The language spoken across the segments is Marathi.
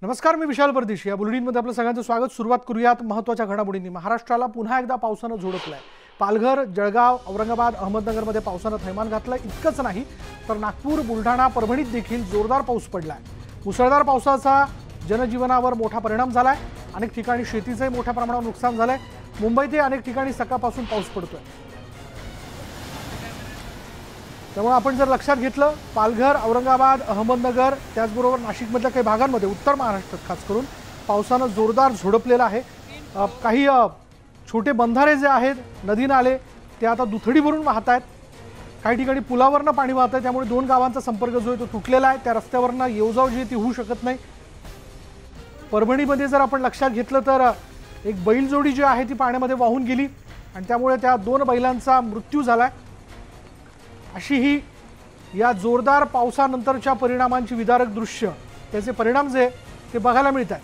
नमस्कार, मी विशाल परदेशी. या बुलेटिनमध्ये आपलं सगळ्यांचं स्वागत. सुरुवात करूयात महत्त्वाच्या घडामोडींनी. महाराष्ट्राला पुन्हा एकदा पावसानं झोडपलंय. पालघर, जळगाव, औरंगाबाद, अहमदनगरमध्ये पावसानं थैमान घातलं. इतकंच नाही तर नागपूर, बुलढाणा, परभणीत देखील जोरदार पाऊस पडलाय. मुसळधार पावसाचा जनजीवनावर मोठा परिणाम झालाय. अनेक ठिकाणी शेतीचंही मोठ्या प्रमाणावर नुकसान झालंय. मुंबईतही अनेक ठिकाणी सकाळपासून पाऊस पडतोय. त्यामुळे आपण जर लक्षात घेतलं, पालघर, औरंगाबाद, अहमदनगर त्याचबरोबर नाशिकमधल्या काही भागांमध्ये, उत्तर महाराष्ट्रात खास करून पावसानं जोरदार झोडपलेलं आहे. काही छोटे बंधारे जे आहेत, नदी नाले, ते आता दुथडी भरून वाहत आहेत. काही ठिकाणी पुलावरनं पाणी वाहत आहे. त्यामुळे दोन गावांचा संपर्क जो आहे तो तुटलेला आहे. त्या रस्त्यावरनं येऊजाऊ जी ती होऊ शकत नाही. परभणीमध्ये जर आपण लक्षात घेतलं तर एक बैलजोडी जी आहे ती पाण्यामध्ये वाहून गेली आणि त्यामुळे त्या दोन बैलांचा मृत्यू झालाय. अशी ही या जोरदार पावसानंतरच्या परिणामांची विदारक दृश्य, त्याचे परिणाम जे ते बघायला मिळत आहेत.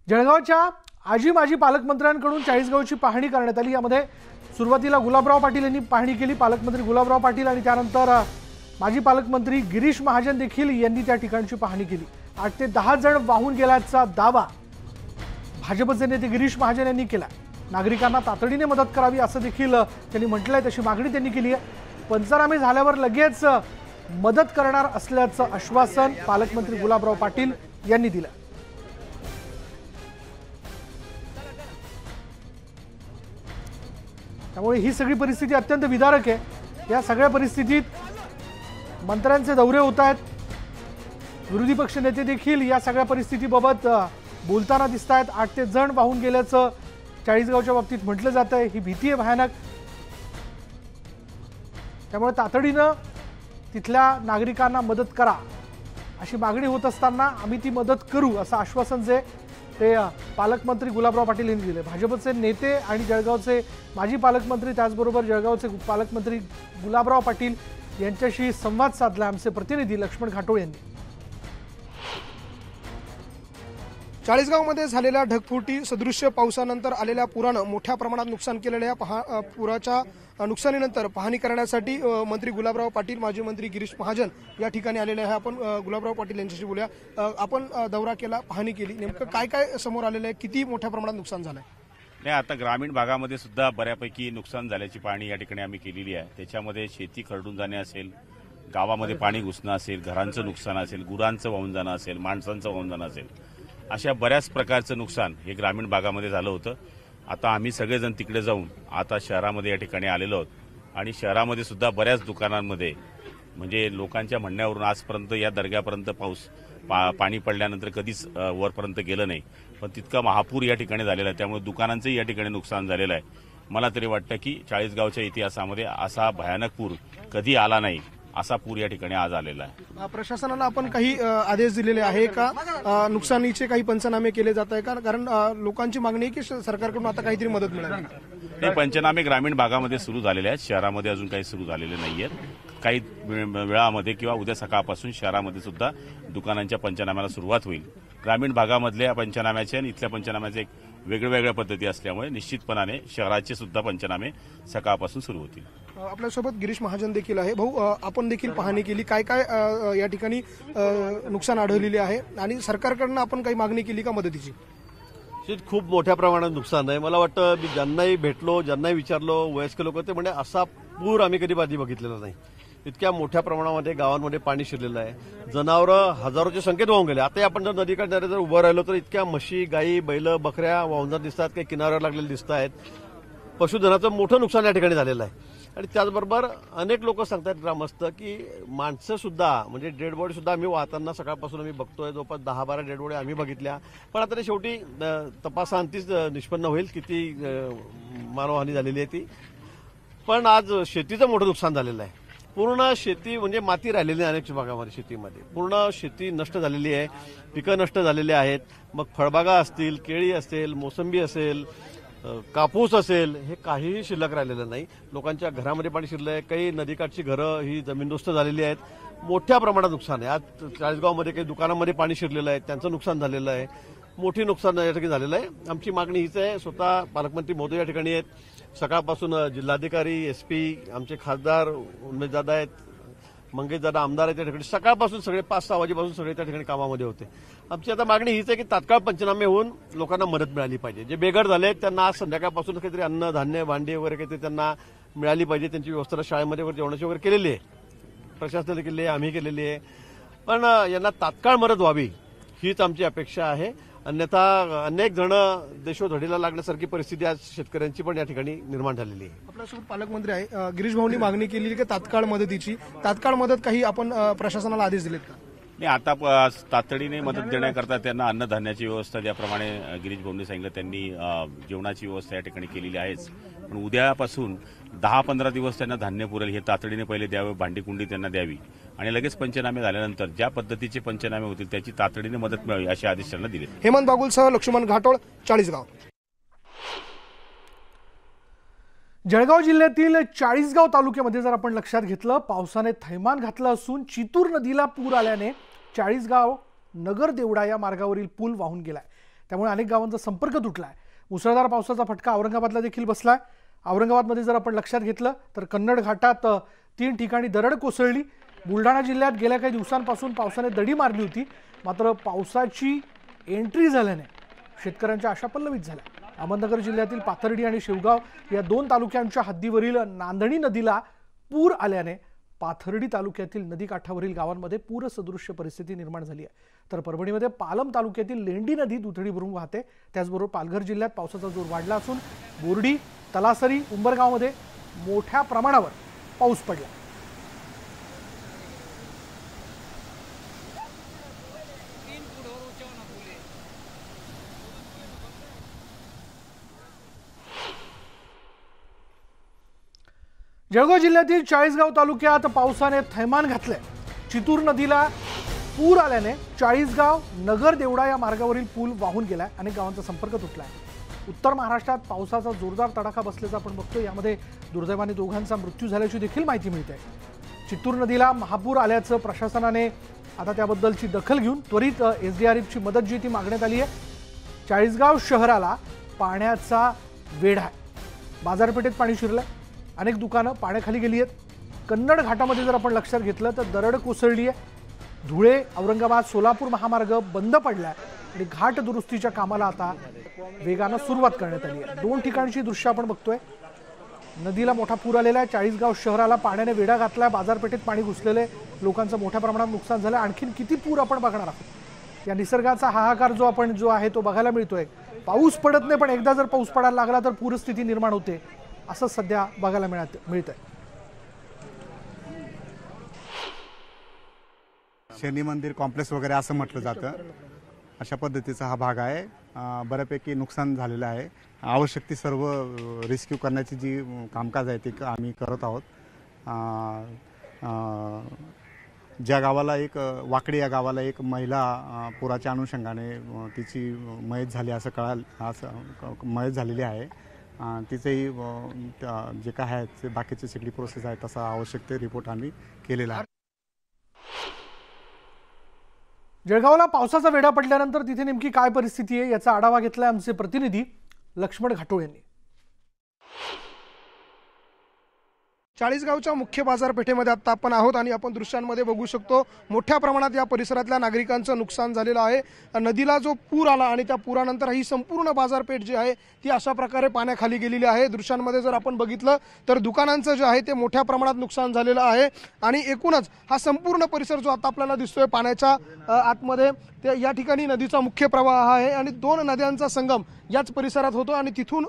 जळगावच्या आजी माजी पालकमंत्र्यांकडून चाळीसगावची पाहणी करण्यात आली. यामध्ये सुरुवातीला गुलाबराव पाटील यांनी पाहणी केली. पालकमंत्री गुलाबराव पाटील आणि त्यानंतर माजी पालकमंत्री गिरीश महाजन देखील यांनी त्या ठिकाणची पाहणी केली. 8 ते 10 जण वाहून गेल्याचा दावा भाजपचे नेते गिरीश महाजन यांनी केला. नागरिकांना तातडीने मदत करावी असं देखील त्यांनी म्हटलंय. तशी मागणी त्यांनी केली आहे. पंचनामे झाल्यावर लगेच मदत करणार असल्याचं आश्वासन पालकमंत्री गुलाबराव पाटील यांनी दिलं. त्यामुळे ही सगळी परिस्थिती अत्यंत विदारक आहे. या सगळ्या परिस्थितीत मंत्र्यांचे दौरे होत आहेत. विरोधी पक्ष नेते देखील या सगळ्या परिस्थितीबाबत बोलताना दिसत आहेत. 8 ते जण वाहून गेल्याचं चाळीसगावच्या बाबतीत म्हटलं जात आहे. ही भीती आहे भयानक. त्यामुळे तातडीनं तिथल्या नागरिकांना मदत करा अशी मागणी होत असताना आम्ही ती मदत करू असं आश्वासन जे ते पालकमंत्री गुलाबराव पाटील यांनी दिले. भाजपचे नेते आणि जळगावचे माजी पालकमंत्री त्याचबरोबर जळगावचे पालकमंत्री गुलाबराव पाटील यांच्याशी संवाद साधला आमचे प्रतिनिधी लक्ष्मण घाटोळ यांनी. चाळीसगावमध्ये झालेल्या ढगफुटी सदृश्य पावसानंतर आलेल्या पुरानं मोठ्या प्रमाणात नुकसान केलेल्या पुराच्या नुकसानीनंतर पाहणी करण्यासाठी मंत्री गुलाबराव पाटील, माजी मंत्री गिरीश महाजन या ठिकाणी आलेले आहे. आपण गुलाबराव पाटील यांच्याशी बोलूया. आपण दौरा केला, पाहणी केली, नेमकं काय काय समोर आलेलं आहे, किती मोठ्या प्रमाणात नुकसान झालंय? नाही, आता ग्रामीण भागामध्ये सुद्धा बऱ्यापैकी नुकसान झाल्याची पाहणी या ठिकाणी आम्ही केलेली आहे. त्याच्यामध्ये शेती खरडून जाणे असेल, गावामध्ये पाणी घुसणं असेल, घरांचं नुकसान असेल, गुरांचं वाहून जाणं असेल, माणसांचं वाहून जाणं असेल, अशा बऱ्याच प्रकारचं नुकसान हे ग्रामीण भागामध्ये झालं होतं. आता आम्ही सगळेजण तिकडे जाऊन आता शहरामध्ये या ठिकाणी आलेलो आहोत आणि शहरामध्ये सुद्धा बऱ्याच दुकानांमध्ये म्हणजे लोकांच्या म्हणण्यावरून आजपर्यंत या दर्ग्यापर्यंत पाणी पडल्यानंतर कधीच वरपर्यंत गेलं नाही, पण तितका महापूर या ठिकाणी झालेला आहे. त्यामुळे दुकानांचंही या ठिकाणी नुकसान झालेलं आहे. मला तरी वाटतं की चाळीसगावच्या इतिहासामध्ये असा भयानक पूर कधी आला नाही, असा पूर या ठिकाणी आज आलेला आहे. प्रशासनाला आपण काही आदेश दिलेले आहे का? नुकसानीचे काही पंचनामे केले जात आहे का? कारण लोकांची मागणी आहे की सरकारकडून आता काहीतरी मदत मिळावी. हे पंचनामे ग्रामीण भागामध्ये सुरू झालेले आहेत, शहरामध्ये अजून काही सुरू झालेले नाहीयेत. काही वेळामध्ये किंवा उद्या सकाळपासून शहरामध्ये सुद्धा दुकानांच्या पंचनाम्याला सुरुवात होईल. ग्रामीण भागामधल्या पंचनाम्याचे आणि इथल्या पंचनाम्याचे एक वेगळ्या पद्धती असल्यामुळे निश्चितपणाने शहराचे सुद्धा पंचनामे सकाळपासून सुरू होतील. आपल्यासोबत गिरीश महाजन देखील आहे. भाऊ, आपण देखील पाहणी केली, काय काय या ठिकाणी नुकसान आढळलेले आहे आणि सरकारकडनं आपण काही मागणी केली का मदतीची? खूप मोठ्या प्रमाणात नुकसान आहे. मला वाटतं मी ज्यांनाही भेटलो, ज्यांनाही विचारलो, वयस्कर लोक ते म्हणजे असा पूर आम्ही कधी आधी बघितलेला नाही. इतक्या मोठ्या प्रमाणामध्ये गावांमध्ये पाणी शिरलेलं आहे. जनावरं हजारोच्या संख्येत वाहून गेले. आता आपण जर नदीकडे जर उभं राहिलो तर इतक्या म्हशी, गायी, बैल, बकऱ्या वाहून जात दिसतात, काही किनाऱ्यावर लागलेले दिसत आहेत. पशुधनाचं मोठं नुकसान या ठिकाणी झालेलं आहे. आणि त्याचबरोबर अनेक लोक सांगतात, ग्रामस्थ, की माणसं सुद्धा म्हणजे डेड बॉडी सुद्धा आम्ही वाहताना सकाळपासून आम्ही बघतोय. जवळपास 10-12 डेड बॉडी आम्ही बघितल्या. पण आता शेवटी तपासांतीच निष्पन्न होईल किती मानवहानी झालेली आहे ती. पण आज शेतीचं मोठं नुकसान झालेलं आहे. पूर्ण शेती म्हणजे माती राहिलेली आहे. अनेक भागामध्ये शेतीमध्ये पूर्ण शेती नष्ट झालेली आहे. पिकं नष्ट झालेली आहेत. मग फळबागा असतील, केळी असेल, मोसंबी असेल, कापूस असेल, हे काहीही शिल्लक राहिलेलं नाही. लोकांच्या घरामध्ये पाणी शिरलं आहे. काही नदीकाठची घरं ही जमीनदोस्त झालेली आहेत. मोठ्या प्रमाणात नुकसान आहे. आज चाळीसगावमध्ये काही दुकानांमध्ये पाणी शिरलेलं आहे, त्यांचं नुकसान झालेलं आहे. मोठी नुकसान या ठिकाणी झालेलं आहे. आमची मागणी हीच आहे. स्वतः पालकमंत्री महोदय या ठिकाणी आहेत. सकाळपासून जिल्हाधिकारी, एसपी, आमचे खासदार उमेशदादा आहेत, मंगेशदादा आमदार आहेत. त्या ठिकाणी सकाळपासून सगळे 5-6 वाजेपासून सगळे त्या ठिकाणी कामामध्ये होते. आमची आता मागणी हीच आहे की तात्काळ पंचनामे होऊन लोकांना मदत मिळाली पाहिजे. जे बेघर झाले त्यांना आज संध्याकाळपासून काहीतरी अन्न, धान्य, भांडी वगैरे काहीतरी त्यांना मिळाली पाहिजे. त्यांची व्यवस्था शाळेमध्ये वगैरे जेवणाची वगैरे केलेली आहे, प्रशासनाने केलेली आहे, आम्ही केलेली आहे. पण यांना तात्काळ मदत व्हावी हीच आमची अपेक्षा आहे. अन्यथा अनेक जण देशोधडीला लागण्यासारखी परिस्थिती आज शेतकऱ्यांची पण या ठिकाणी निर्माण झालेली आहे. आपल्यासोबत पालकमंत्री आहे. गिरीश भाऊंनी मागणी केली की तात्काळ मदतीची, तात्काळ मदत काही आपण प्रशासनाला आदेश दिलेत का? नाही, आता तातडीने मदत देण्याकरता त्यांना अन्नधान्याची व्यवस्था ज्याप्रमाणे गिरीश भाऊंनी सांगितलं त्यांनी जेवणाची व्यवस्था या ठिकाणी केलेली आहेच. पण उद्यापासून 10-15 दिवस त्यांना धान्य पुरेल हे तातडीने पहिले द्यावे, भांडीकुंडी त्यांना द्यावी आणि लगेच पंचनामे झाल्यानंतर ज्या पद्धतीचे पंचनामे होतील त्याची तातडीने मदत मिळावी असे आदेश त्यांना दिले. हेमंत बागुलसह लक्ष्मण घाटोळ, चाळीसगाव. जळगाव जिल्ह्यातील चाळीसगाव तालुक्यामध्ये जर आपण लक्षात घेतलं, पावसाने थैमान घातलं असून चितूर नदीला पूर आल्याने चाळीसगाव नगर देवडा या मार्गावरील पूल वाहून गेलाय. त्यामुळे अनेक गावांचा संपर्क तुटलाय. मुसळधार पावसाचा फटका औरंगाबादला देखील बसलाय. औरंगाबादमध्ये जर आपण लक्षात घेतलं तर कन्नड घाटात 3 ठिकाणी दरड कोसळली. बुलढाणा जिल्ह्यात गेल्या काही दिवसांपासून पावसाने दडी मारली होती. मात्र पावसाची एंट्री झाल्याने शेतकऱ्यांच्या आशा पल्लवित झाल्या. अहमदनगर जिल्ह्यातील पाथर्डी आणि शेवगाव या 2 तालुक्यांच्या हद्दीवरील नांदणी नदीला पूर आल्याने पाथर्डी तालुक्यातील नदीकाठावरील गावांमध्ये पूरसदृश्य परिस्थिती निर्माण झाली आहे. तर परभणीमध्ये पालम तालुक्यातील लेंडी नदी दुथडी भरून वाहते. त्याचबरोबर पालघर जिल्ह्यात पावसाचा जोर वाढला असून बोर्डी, तलासरी, उंबरगावमध्ये मोठ्या प्रमाणावर पाऊस पडला. जळगाव जिल्ह्यातील चाळीसगाव तालुक्यात पावसाने थैमान घातले. चितूर नदीला पूर आल्याने चाळीसगाव नगर देवडा या मार्गावरील पूल वाहून गेलाय. अनेक गावांचा संपर्क तुटलाय. उत्तर महाराष्ट्रात पावसाचा जोरदार तडाखा बसल्याचं आपण बघतोय. यामध्ये दुर्दैवाने 2घांचा मृत्यू झाल्याची देखील माहिती मिळते. चितूर नदीला महापूर आल्याचं प्रशासनाने आता त्याबद्दलची दखल घेऊन त्वरित SDRFची मदत जी ती मागण्यात आली आहे. चाळीसगाव शहराला पाण्याचा वेढा आहे. बाजारपेठेत पाणी शिरलंय. अनेक दुकानं पाण्याखाली गेली आहेत. कन्नड घाटामध्ये जर आपण लक्षात घेतलं तर दरड कोसळली आहे. धुळे, औरंगाबाद, सोलापूर महामार्ग बंद पडलाय आणि घाट दुरुस्तीच्या कामाला आता वेगानं सुरुवात करण्यात आली आहे. 2 ठिकाणची दृश्य आपण बघतोय. नदीला मोठा पूर आलेला आहे. चाळीसगाव शहराला पाण्याने वेढा घातलाय. बाजारपेठेत पाणी घुसलेले, लोकांचं मोठ्या प्रमाणात नुकसान झालं. आणखीन किती पूर आपण बघणार आहोत. या निसर्गाचा हाहाकार जो आहे तो बघायला मिळतोय. पाऊस पडत नाही, पण एकदा जर पाऊस पडायला लागला तर पूरस्थिती निर्माण होते, असं सध्या बघायला मिळतंय. शनी मंदिर कॉम्प्लेक्स वगैरे असं म्हटलं जातं. अशा पद्धतीचा हा भाग आहे. बऱ्यापैकी नुकसान झालेलं आहे. आवश्यक ती सर्व रेस्क्यू करण्याची जी कामकाज आहे ते आम्ही करत आहोत. ज्या गावाला वाकडी या गावाला एक महिला पुराच्या अनुषंगाने तिची मयत झाली असं मयत झालेली आहे. तिचेही जे काय आहे ते बाकीची सगळी प्रोसेस आहे तसा आवश्यक ते रिपोर्ट आम्ही केलेला आहे. जळगावला पावसाचा वेढा पडल्यानंतर तिथे नेमकी काय परिस्थिती आहे याचा आढावा घेतलाय आमचे प्रतिनिधी लक्ष्मण घाटोळ यांनी. चाळीसगावच्या मुख्य बाजारपेठेमध्ये आता आपण आहोत आणि आपण दृश्यांमध्ये बघू शकतो मोठ्या प्रमाणात या परिसरातल्या नागरिकांचं नुकसान झालेलं आहे. नदीला जो पूर आला आणि त्या पुरानंतर ही संपूर्ण बाजारपेठ जी आहे ती अशा प्रकारे पाण्याखाली गेलेली आहे. दृश्यांमध्ये जर आपण बघितलं तर दुकानांचं जे आहे ते मोठ्या प्रमाणात नुकसान झालेलं आहे आणि एकूणच हा संपूर्ण परिसर जो आता आपल्याला दिसतोय पाण्याच्या आतमध्ये ते या ठिकाणी नदीचा मुख्य प्रवाह आहे आणि 2 नद्यांचा संगम याच परिसरात होतो आणि तिथून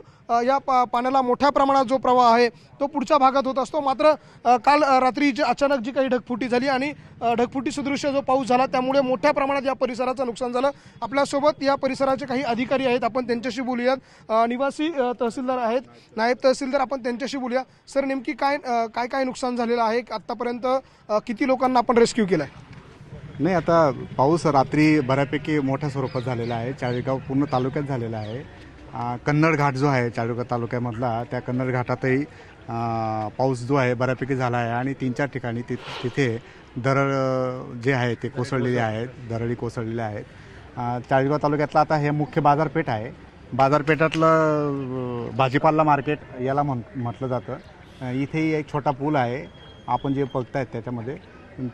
या पाण्याला मोठ्या प्रमाणात जो प्रवाह आहे तो पुढच्या भागात होत असतो. मात्र काल रात्री अचानक जी काही ढगफुटी झाली आणि ढगफुटी सदृश्य जो पाऊस झाला त्यामुळे मोठ्या प्रमाणात या परिसराचं नुकसान झालं. आपल्यासोबत या परिसराचे काही अधिकारी आहेत, आपण त्यांच्याशी बोलूयात. निवासी तहसीलदार आहेत, नायब तहसीलदार, आपण त्यांच्याशी बोलूया. सर, नेमकी काय नुकसान झालेलं आहे? आतापर्यंत किती लोकांना आपण रेस्क्यू केलं आहे? नाही, आता पाऊस रात्री बऱ्यापैकी मोठ्या स्वरूपात झालेला आहे. चाळीसगाव पूर्ण तालुक्यात झालेला आहे. कन्नड घाट जो आहे चाळीसगाव तालुक्यामधला त्या कन्नड घाटातही पाऊस जो आहे बऱ्यापैकी झाला आहे आणि 3-4 ठिकाणी तिथे दरड जे आहे ते कोसळलेले आहेत, दरडी कोसळलेल्या आहेत. चाळीसगाव तालुक्यातलं आता हे मुख्य बाजारपेठ आहे. बाजारपेठातलं भाजीपाला मार्केट याला म्हटलं जातं. इथेही एक छोटा पूल आहे आपण जे बघतायत त्याच्यामध्ये.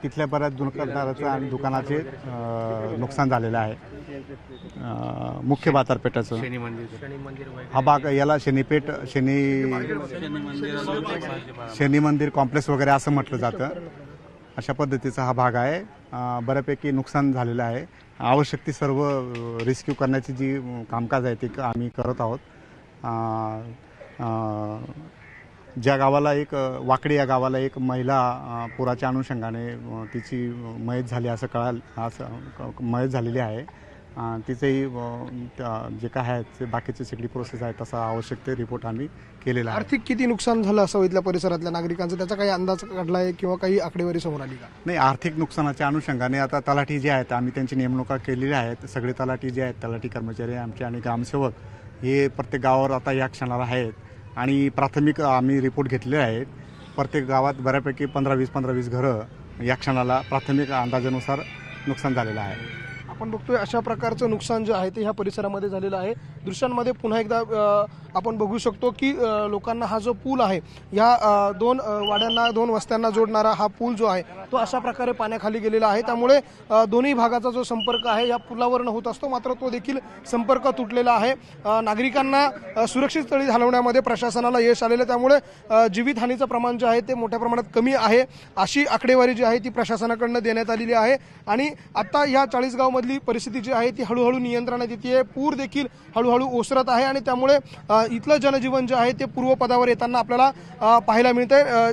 तिथल्या बऱ्याच दुकानदाराचं आणि दुकानाचे नुकसान झालेलं आहे. मुख्य बाजारपेठाचं हा भाग याला शनी मंदिर कॉम्प्लेक्स वगैरे असं म्हटलं जातं. अशा पद्धतीचा हा भाग आहे. बऱ्यापैकी नुकसान झालेलं आहे. आवश्यक ती सर्व रेस्क्यू करण्याची जी कामकाज आहे ते आम्ही करत आहोत. ज्या गावाला एक वाकडी या गावाला एक महिला पुराच्या अनुषंगाने तिची मयत झाली असं मयत झालेली आहे. तिचेही जे काय आहे ते बाकीची सगळी प्रोसेस आहे तसा आवश्यक ते रिपोर्ट आम्ही केलेला आहे. आर्थिक किती नुकसान झालं असं इथल्या परिसरातल्या नागरिकांचं त्याचा काही अंदाज काढला आहे किंवा काही आकडेवारी समोर आली का? नाही, आर्थिक नुकसानाच्या अनुषंगाने आता तलाठी जे आहेत आम्ही त्यांची नेमणुका केलेल्या आहेत. सगळे तलाठी जे आहेत तलाठी कर्मचारी आमचे आणि ग्रामसेवक हे प्रत्येक गावावर आता या क्षणाला आहेत आणि प्राथमिक आम्ही रिपोर्ट घेतलेले आहेत. प्रत्येक गावात बऱ्यापैकी 15-20 घरं या क्षणाला प्राथमिक अंदाजानुसार नुकसान झालेलं आहे. आपण बघतोय अशा प्रकारचं नुकसान जे आहे ते ह्या परिसरामध्ये झालेलं आहे. दृश्यांमध्ये पुन्हा एकदा आपण बघू शकतो की लोकांना हा जो पूल आहे या दोन वस्त्यांना जोडणारा हा पूल जो आहे तो अशा प्रकारे पाण्याखाली गेलेला आहे. त्यामुळे दोन्ही भागाचा जो संपर्क आहे या पुलावरनं होत असतो मात्र तो देखील संपर्क तुटलेला आहे. नागरिकांना सुरक्षित स्थळी हलवण्यामध्ये प्रशासनाला यश आलेलं. त्यामुळे जीवितहानीचं प्रमाण जे आहे ते मोठ्या प्रमाणात कमी आहे अशी आकडेवारी जी आहे ती प्रशासनाकडनं देण्यात आलेली आहे. आणि आता या चाळीसगावमधली परिस्थिती जी आहे ती हळूहळू नियंत्रणात येते. पूर देखील हळूहळू ओसरत आहे आणि त्यामुळे इथलं जनजीवन जे आहे ते पूर्वपदावर येताना आपल्याला पाहायला मिळतंय.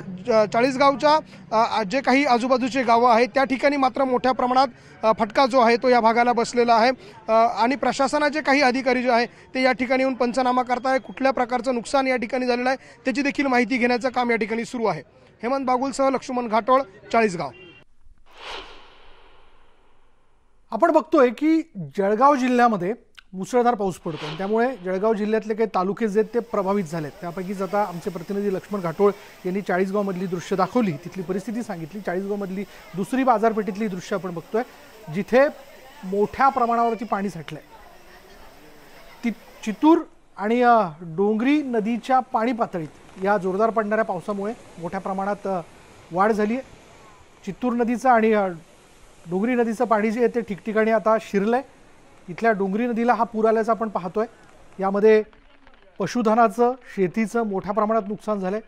चाळीसगावच्या जे काही आजूबाजूचे गावं आहेत त्या ठिकाणी मात्र मोठ्या प्रमाणात फटका जो आहे तो या भागाला बसलेला आहे. आणि प्रशासनाचे काही अधिकारी जे आहे ते या ठिकाणी येऊन पंचनामा करताय. कुठल्या प्रकारचं नुकसान या ठिकाणी झालेलं आहे त्याची देखील माहिती घेण्याचं काम या ठिकाणी सुरू आहे. हेमंत बागुलसह लक्ष्मण घाटोळ, चाळीसगाव. आपण बघतोय की जळगाव जिल्ह्यामध्ये मुसळधार पाऊस पडतो आणि त्यामुळे जळगाव जिल्ह्यातले काही तालुके जे ते प्रभावित झालेत. त्यापैकीच आता आमचे प्रतिनिधी लक्ष्मण घाटोळ यांनी चाळीसगावमधली दृश्य दाखवली, तिथली परिस्थिती सांगितली. चाळीसगावमधली दुसरी बाजारपेठेतली दृश्य आपण बघतोय जिथे मोठ्या प्रमाणावरती पाणी साठलंय. चितूर आणि डोंगरी नदीच्या पाणी पातळीत या जोरदार पडणाऱ्या पावसामुळे मोठ्या प्रमाणात वाढ झाली आहे. चितूर नदीचं आणि डोंगरी नदीचं पाणी जे आहे ते ठिकठिकाणी आता शिरलंय. इथल्या डोंगरी नदीला हा पूर आल्याचं आपण पाहतोय. यामध्ये पशुधनाचं शेतीचं मोठ्या प्रमाणात नुकसान झालंय.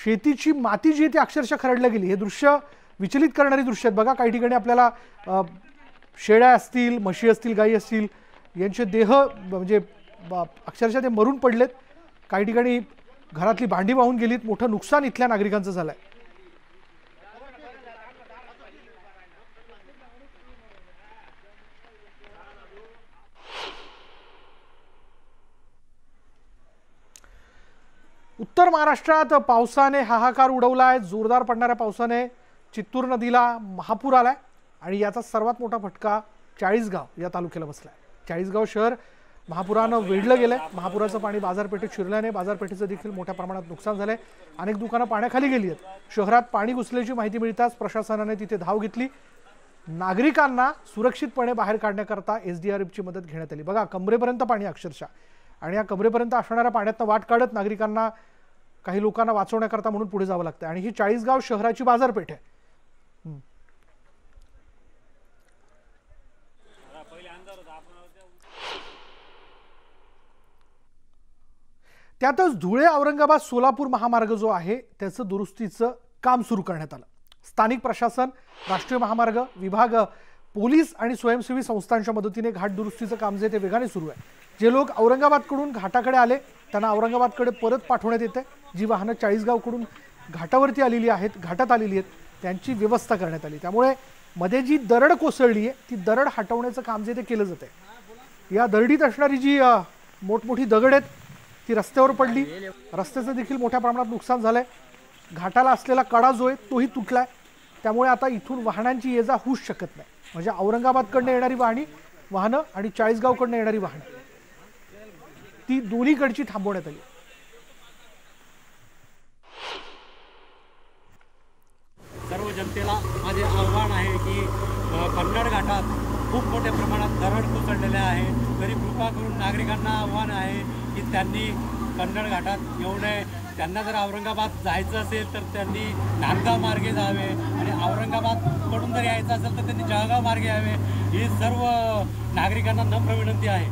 शेतीची माती जी आहे ती अक्षरशः खरडल्या गेली. हे दृश्य विचलित करणारी दृश्य आहेत बघा. काही ठिकाणी आपल्याला शेळ्या असतील, म्हशी असतील, गायी असतील यांचे देह म्हणजे अक्षरशः ते मरून पडलेत. काही ठिकाणी घरातली भांडी वाहून गेलीत. मोठं नुकसान इथल्या नागरिकांचं झालंय. उत्तर महाराष्ट्रात पावसाने हाहाकार उडवलाय. जोरदार पडणाऱ्या पावसाने चित्तूर नदीला महापूर आलाय आणि याचा सर्वात मोठा फटका चाळीसगाव या तालुक्याला बसलाय. चाळीसगाव शहर महापुरानं वेढलं गेलंय. महापुराचं पाणी बाजारपेठेत शिरल्याने बाजारपेठेचं देखील मोठ्या प्रमाणात नुकसान झालंय. अनेक दुकानं पाण्याखाली गेली आहेत. शहरात पाणी घुसल्याची माहिती मिळताच प्रशासनाने तिथे धाव घेतली. नागरिकांना सुरक्षितपणे बाहेर काढण्याकरता SDRFची मदत घेण्यात आली. बघा, कमरेपर्यंत पाणी अक्षरशः. आणि या कमरेपर्यंत असणाऱ्या पाण्यातनं वाट काढत नागरिकांना काही लोकांना वाचवण्याकरता म्हणून पुढे जावं लागतं. आणि ही चाळीसगाव शहराची बाजारपेठ आहे. त्यातच धुळे औरंगाबाद सोलापूर महामार्ग जो आहे त्याचं दुरुस्तीचं काम सुरू करण्यात आलं. स्थानिक प्रशासन, राष्ट्रीय महामार्ग विभाग, पोलीस आणि स्वयंसेवी संस्थांच्या मदतीने घाट दुरुस्तीचं काम जे ते वेगाने सुरू आहे. जे लोक औरंगाबादकडून घाटाकडे आले त्यांना औरंगाबादकडे परत पाठवण्यात येते. जी वाहनं चाळीसगावकडून घाटावरती आलेली आहेत, घाटात आलेली आहेत, त्यांची व्यवस्था करण्यात आली. त्यामुळे मध्ये जी दरड कोसळली आहे ती दरड हटवण्याचं काम जे ते केलं जाते. या दरडीत असणारी जी मोठमोठी दगड आहेत ती रस्त्यावर पडली. रस्त्याचं देखील मोठ्या प्रमाणात नुकसान झालंय. घाटाला असलेला कडा जो आहे तोही तुटलाय. त्यामुळे आता इथून वाहनांची ये जा होऊच शकत नाही. म्हणजे औरंगाबादकडनं येणारी वाहनं आणि चाळीसगावकडनं येणारी वाहनं ती दोन्हीकडची थांबवण्यात आली. सर्व जनतेला माझे आव्हान आहे की कन्नड घाटात खूप मोठ्या प्रमाणात दरड कोसळलेले आहे. तरी कृपा करून नागरिकांना आव्हान आहे की त्यांनी कन्नड घाटात येऊ नये. त्यांना जर औरंगाबाद जायचं असेल तर त्यांनी नांदगाव मार्गे जावे आणि औरंगाबादकडून जर यायचं असेल तर त्यांनी जळगाव मार्गे यावे. ही सर्व नागरिकांना नम्र विनंती आहे.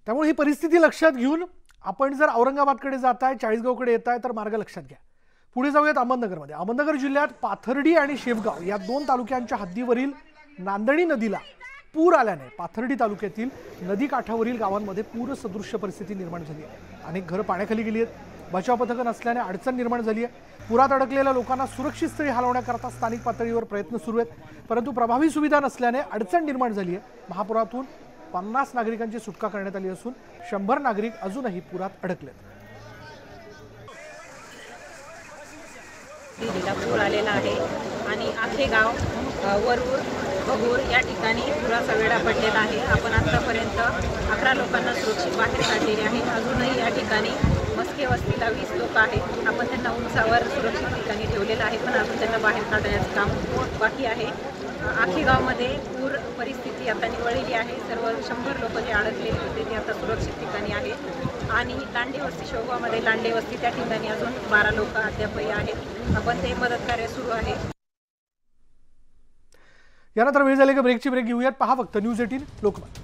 त्यामुळे ही परिस्थिती लक्षात घेऊन आपण जर औरंगाबादकडे जाताय, चाळीसगावकडे येताय तर मार्ग लक्षात घ्या. पुढे जाऊयात अहमदनगरमध्ये. अहमदनगर जिल्ह्यात पाथर्डी आणि शेवगाव या 2 तालुक्यांच्या हद्दीवरील नांदणी नदीला पूर आल्याने पाथर्डी तालुक्यातील नदीकाठावरील गावांमध्ये पूरसदृश्य परिस्थिती निर्माण झाली आहे. अनेक घरं पाण्याखाली गेली आहेत. बचाव पथकं नसल्याने अडचण निर्माण झाली आहे. पुरात अडकलेल्या लोकांना सुरक्षित स्थळी हलवण्याकरता स्थानिक पातळीवर प्रयत्न सुरू आहेत, परंतु प्रभावी सुविधा नसल्याने अडचण निर्माण झाली आहे. महापुरातून 50 नागरिकांची सुटका करण्यात आली असून 100 नागरिक अजूनही पुरात अडकलेत. पूर आलेला आहे आणि आखे गाव, वरूर, बगूर या ठिकाणी पुराचा वेढा पडलेला आहे. आपण आतापर्यंत 11 लोकांना सुरक्षित बाहेर काढलेले आहे. अजूनही या ठिकाणी मस्के वस्तीला 20 लोक आहेत. आपण त्यांना उंचावर सुरक्षित ठिकाणी ठेवलेलं आहे, पण अजून त्यांना बाहेर काढण्याचं काम बाकी आहे. आखे गावमध्ये पूर परिस्थिती आता निवळलेली आहे. सर्व 100 लोक जे अडकलेले होते ते आता सुरक्षित ठिकाणी आहेत. आणि लांडे वस्ती, शेवगावमध्ये लांडे वस्ती त्या ठिकाणी अजून 12 लोक अद्यापही आहेत. आपण ते मदत कार्य सुरू आहे. यानंतर वेळ झाली का ब्रेकची ब्रेक घेऊयात. पहा फक्त न्यूज 18 लोकमत.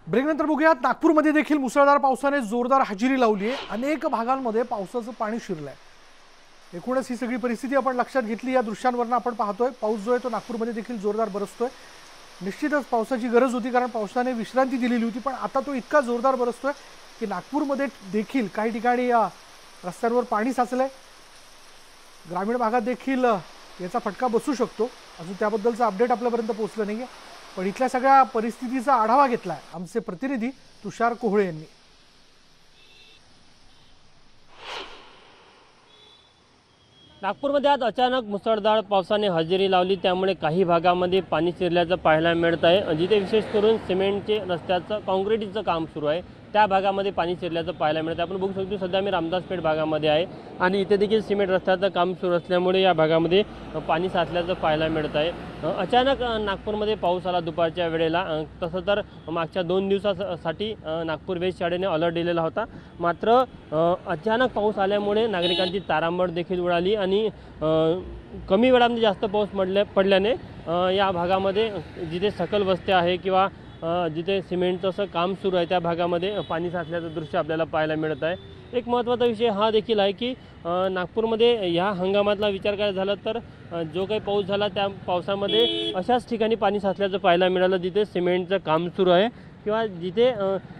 ब्रेकनंतर बघूयात नागपूरमध्ये देखील मुसळधार पावसाने जोरदार हजेरी लावली आहे. अनेक भागांमध्ये पावसाचं पाणी शिरलंय. एकूणच ही सगळी परिस्थिती आपण लक्षात घेतली. या दृश्यांवरून आपण पाहतोय पाऊस जो आहे तो नागपूरमध्ये देखील जोरदार बरसतोय. निश्चितच पावसाची गरज होती, कारण पावसाने विश्रांती दिलेली होती, पण आता तो इतका जोरदार बरसतोय की नागपूरमध्ये देखील काही ठिकाणी रस्त्यांवर पाणी साचलंय. ग्रामीण भागात देखील याचा फटका बसू शकतो. अजून त्याबद्दलचं अपडेट आपल्यापर्यंत पोहोचलं नाहीये, पण इथल्या सगळ्या परिस्थितीचा आढावा घेतलाय आमचे प्रतिनिधी तुषार कोहळे यांनी. नागपूरमध्ये आज अचानक मुसळधार पावसाने हजेरी लावली, त्यामुळे काही भागामध्ये पाणी शिरल्याचं पाहायला मिळत आहे. जिथे विशेष करून सिमेंटचे रस्त्याचं काँक्रिटीचं काम सुरू आहे त्या भागामध्ये पाणी शिरल्याचं पाहायला मिळतं. आपण बघू शकतो सध्या मी रामदासपेठ भागामध्ये आहे आणि इथे देखील सिमेंट रस्त्याचं काम सुरू असल्यामुळे या भागामध्ये पाणी साचल्याचं पाहायला मिळत आहे. अचानक नागपूरमध्ये पाऊस आला दुपारच्या वेळेला. तसं तर मागच्या 2 दिवसासाठी नागपूर वेस्ट शाळेने अलर्ट दिलेला होता, मात्र अचानक पाऊस आल्यामुळे नागरिकांची तारांबळ देखील उडाली आणि कमी वेळामध्ये जास्त पाऊस पडल्याने या भागामध्ये जिथे सकल वस्त्या आहे किंवा जिथे सिमेंटचं असं काम सुरू आहे त्या भागामध्ये पाणी साचल्याचं दृश्य आपल्याला पाहायला मिळत आहे. एक महत्त्वाचा विषय हा देखील आहे की नागपूरमध्ये ह्या हंगामातला विचार करायचा झाला तर जो काही पाऊस झाला त्या पावसामध्ये अशाच ठिकाणी पाणी साचल्याचं पाहायला मिळालं जिथे सिमेंटचं काम सुरू आहे किंवा जिथे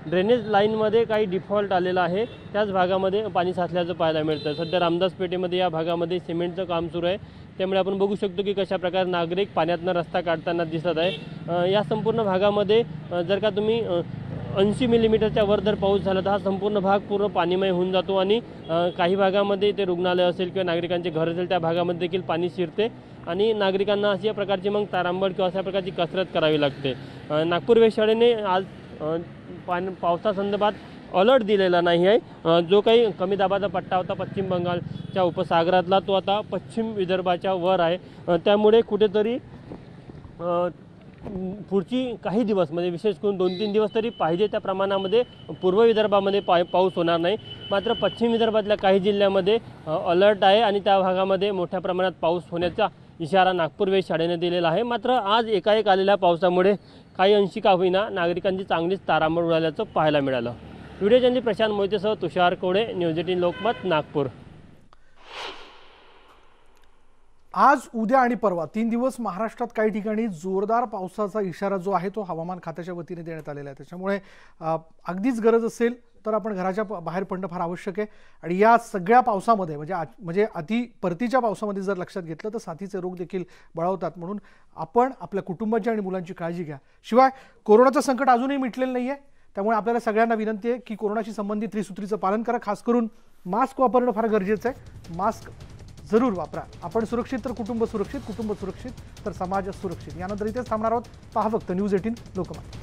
ड्रेनेज लाईनमध्ये काही डिफॉल्ट आलेला आहे त्याच भागामध्ये पाणी साचल्याचं पाहायला मिळतं. सध्या रामदास पेठेमध्ये या भागामध्ये सिमेंटचं काम सुरू आहे, त्यामुळे आपण बघू शकतो की कशा प्रकारे नागरिक पाण्यातनं रस्ता काढताना दिसत आहे. या संपूर्ण भागामध्ये जर का तुम्ही 80 मिलीमीटरच्या वर जर पाऊस झाला तर हा संपूर्ण भाग पूर्ण पाणीमय होऊन जातो आणि काही भागामध्ये ते रुग्णालय असेल किंवा नागरिकांचे घर असेल त्या भागामध्ये देखील पाणी शिरते आणि नागरिकांना अशा प्रकारची मग तारांबळ किंवा अशा प्रकारची कसरत करावी लागते. नागपूर वेधशाळेने आज पावसासंदर्भात अलर्ट दिलेला नाही आहे. जो काही कमी दाबाचा पट्टा होता पश्चिम बंगालच्या उपसागरातला तो आता पश्चिम विदर्भाच्या वर आहे. त्यामुळे कुठेतरी पुढची काही दिवस म्हणजे विशेष करून 2-3 दिवस तरी पाहिजे त्या प्रमाणामध्ये पूर्व विदर्भामध्ये पाऊस होणार नाही, मात्र पश्चिम विदर्भातल्या काही जिल्ह्यामध्ये अलर्ट आहे आणि त्या भागामध्ये मोठ्या प्रमाणात पाऊस होण्याचा इशारा नागपूर वेधशाळेने दिलेला आहे. मात्र आज एकाएक आलेल्या पावसामुळे काही अंशी का होईना नागरिकांची चांगलीच तारांबळ उडाल्याचं पाहायला मिळालं. व्हिडिओ जर्नलिस्ट प्रशांत मोहितेसह तुषार कोडे, न्यूज 18 लोकमत, नागपूर. आज, उद्या आणि परवा 3 दिवस महाराष्ट्रात काही ठिकाणी जोरदार पावसाचा इशारा जो आहे तो हवामान खात्याच्या वतीने देण्यात आलेला आहे. त्याच्यामुळे अगदीच गरज असेल तर आपण घराच्या बाहेर पडणं फार आवश्यक आहे. आणि या सगळ्या पावसामध्ये म्हणजे अति परतीच्या पावसामध्ये जर लक्षात घेतलं तर साथीचे रोग देखील बळावतात, म्हणून आपण आपल्या कुटुंबाची आणि मुलांची काळजी घ्या. शिवाय कोरोनाचं संकट अजूनही मिटलेलं नाही आहे, त्यामुळे आपल्याला सगळ्यांना विनंती आहे की कोरोनाशी संबंधित त्रिसूत्रीचं पालन करा. खास करून मास्क वापरणं फार गरजेचं आहे. मास्क जरूर वापरा. आपण सुरक्षित तर कुटुंब सुरक्षित, कुटुंब सुरक्षित तर समाज सुरक्षित. यानंतर इथेच थांबणार आहोत. पहा फक्त न्यूज 18 लोकमत.